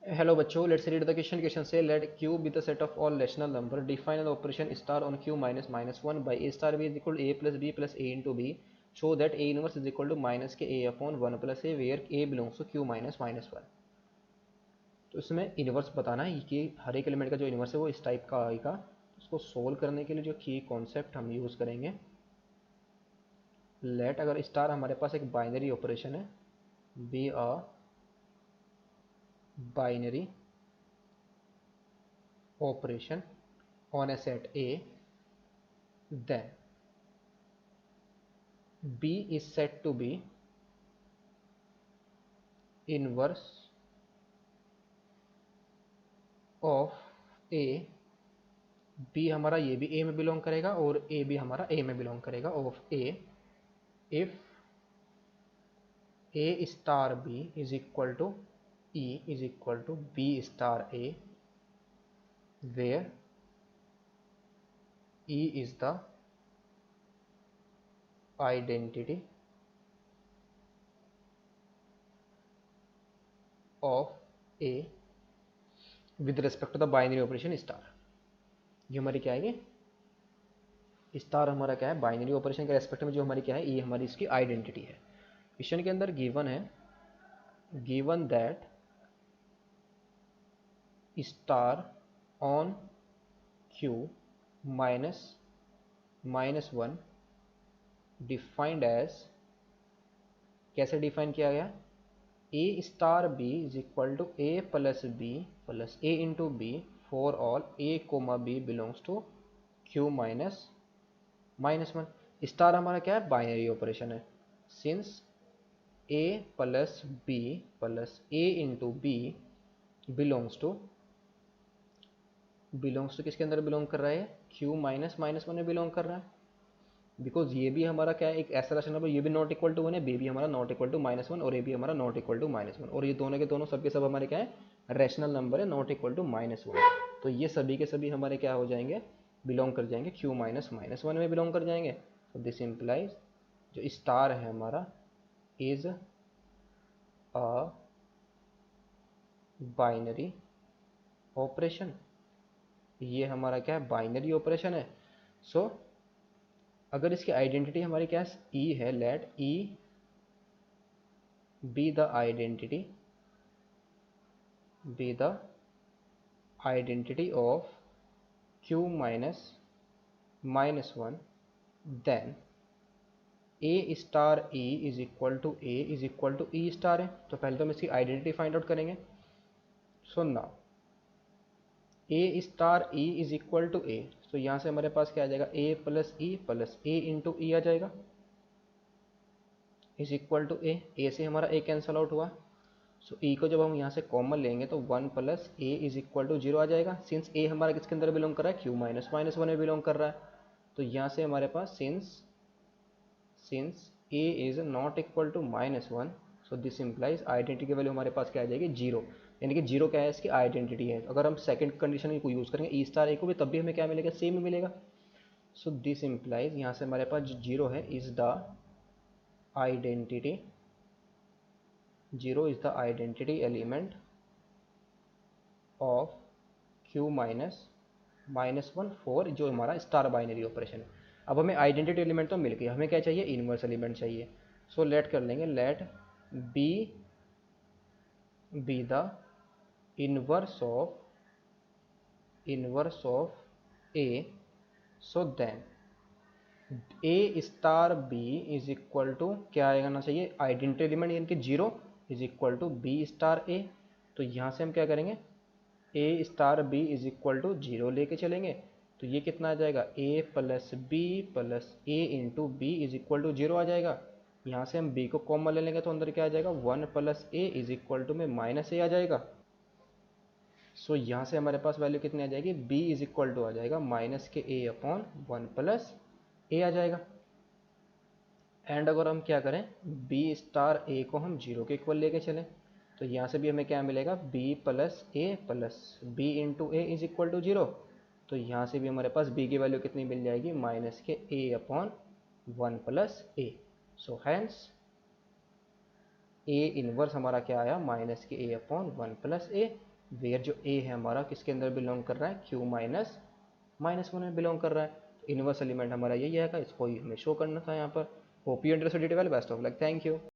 Hello बच्चों, let's read the question. Question से let Q be the set of all rational number, define an operation star on Q minus minus one by A star B is equal to A plus B plus A into B, show that A inverse is equal to minus के A upon one plus A where A belongs to Q minus minus one. तो इसमें inverse बताना है कि हर एक element का जो inverse है वो इस टाइप का आएगा। उसको सोल्व करने के लिए जो की कॉन्सेप्ट हम यूज़ करेंगे, लेट अगर स्टार हमारे पास एक बाइनरी ऑपरेशन है, be a binary operation on a set A, then B is said to be inverse of A। B हमारा ये भी A में बिलोंग करेगा और A भी हमारा A में बिलोंग करेगा of A if A star B is equal to E is equal to B star A, where E is the identity of A with respect to the binary operation star. ये हमारी क्या है, star हमारा क्या है, binary operation के respect में जो हमारी क्या है, ये हमारी इसकी आइडेंटिटी है। क्वेश्चन के अंदर गिवन है, given that star on Q minus minus one defined as, कैसे डिफाइन किया गया, A star B is equal to A plus A into B for all A comma B belongs to Q minus minus one. Star हमारा क्या है, binary operation है। Since A plus A into B belongs to किसके अंदर belong कर रहा है, Q minus minus one में बिलोंग कर रहा है। बिकॉज ये भी हमारा क्या है, एक ऐसा रैशनल नंबर, ये भी नॉट इक्वल टू वन है, बी भी हमारा not equal to minus one और ए भी हमारा not equal to minus one, और ये दोनों के दोनों सब के सब हमारे क्या है, रैशनल नंबर है, not equal to minus one. तो ये सभी के सभी हमारे क्या हो जाएंगे, बिलोंग कर जाएंगे क्यू माइनस माइनस वन में बिलोंग कर जाएंगे। तो दिस इम्प्लाइज जो स्टार है हमारा इज अ बाइनरी ऑपरेशन, ये हमारा क्या है, बाइनरी ऑपरेशन है। सो अगर इसकी आइडेंटिटी हमारी क्या है, ई है, let e be the identity of Q minus minus one, then A star E is equal to e star है। तो पहले तो हम इसकी आइडेंटिटी फाइंड आउट करेंगे। So now A star E is equal to A, तो यहाँ से हमारे पास क्या आ जाएगा, ए प्लस ए इंटू ई आ जाएगा, इज इक्वल टू ए से हमारा ए कैंसल आउट हुआ। सो ई को जब हम यहाँ से कॉमन लेंगे तो one plus A is equal to zero आ जाएगा। सिंस ए हमारा किसके अंदर बिलोंग कर रहा है, क्यू माइनस माइनस वन में बिलोंग कर रहा है। तो यहाँ से हमारे पास since A is not equal to minus one, so this implies identity की वैल्यू हमारे पास क्या आ जाएगी, जीरो। यानी कि जीरो क्या है, इसकी आइडेंटिटी है। अगर हम सेकंड कंडीशन को यूज़ करेंगे ई स्टार ए को भी, तब भी हमें क्या मिलेगा, सेम ही मिलेगा। सो दिस इम्प्लाइज यहाँ से हमारे पास जो जीरो है is the identity, zero is the identity element of Q minus minus one for जो हमारा स्टार बाइनरी ऑपरेशन है। अब हमें आइडेंटिटी एलिमेंट तो मिल गया, हमें क्या चाहिए, इनवर्स एलिमेंट चाहिए। सो लेट कर लेंगे, let B be the inverse of A, so then A star B is equal to क्या आना चाहिए, आइडेंटिटी एलिमेंट यानी कि zero is equal to B star A. तो यहाँ से हम क्या करेंगे, A star B is equal to zero लेके चलेंगे। तो ये कितना आ जाएगा, A plus A into B is equal to zero आ जाएगा। यहाँ से हम बी को कॉमन ले लेंगे तो अंदर क्या आ जाएगा, one plus A is equal to में माइनस ए आ जाएगा। सो यहाँ से हमारे पास वैल्यू कितनी आ जाएगी, बी इज इक्वल टू आ जाएगा माइनस के ए अपॉन वन प्लस ए आ जाएगा। एंड अगर हम क्या करें, बी स्टार ए को हम जीरो के इक्वल लेके चलें तो यहाँ से भी हमें क्या मिलेगा, b plus b into a is equal to zero. तो यहाँ से भी हमारे पास बी की वैल्यू कितनी मिल जाएगी, माइनस के A upon one plus A. So hence A inverse हमारा क्या आया, माइनस के A upon one plus A. Where जो ए है हमारा किसके अंदर बिलोंग कर रहा है, क्यू माइनस माइनस वन में बिलोंग कर रहा है। तो इनवर्स एलिमेंट हमारा यही आएगा, इसको ही हमें शो करना था यहाँ पर। Hope you understood it well, best of luck, thank you.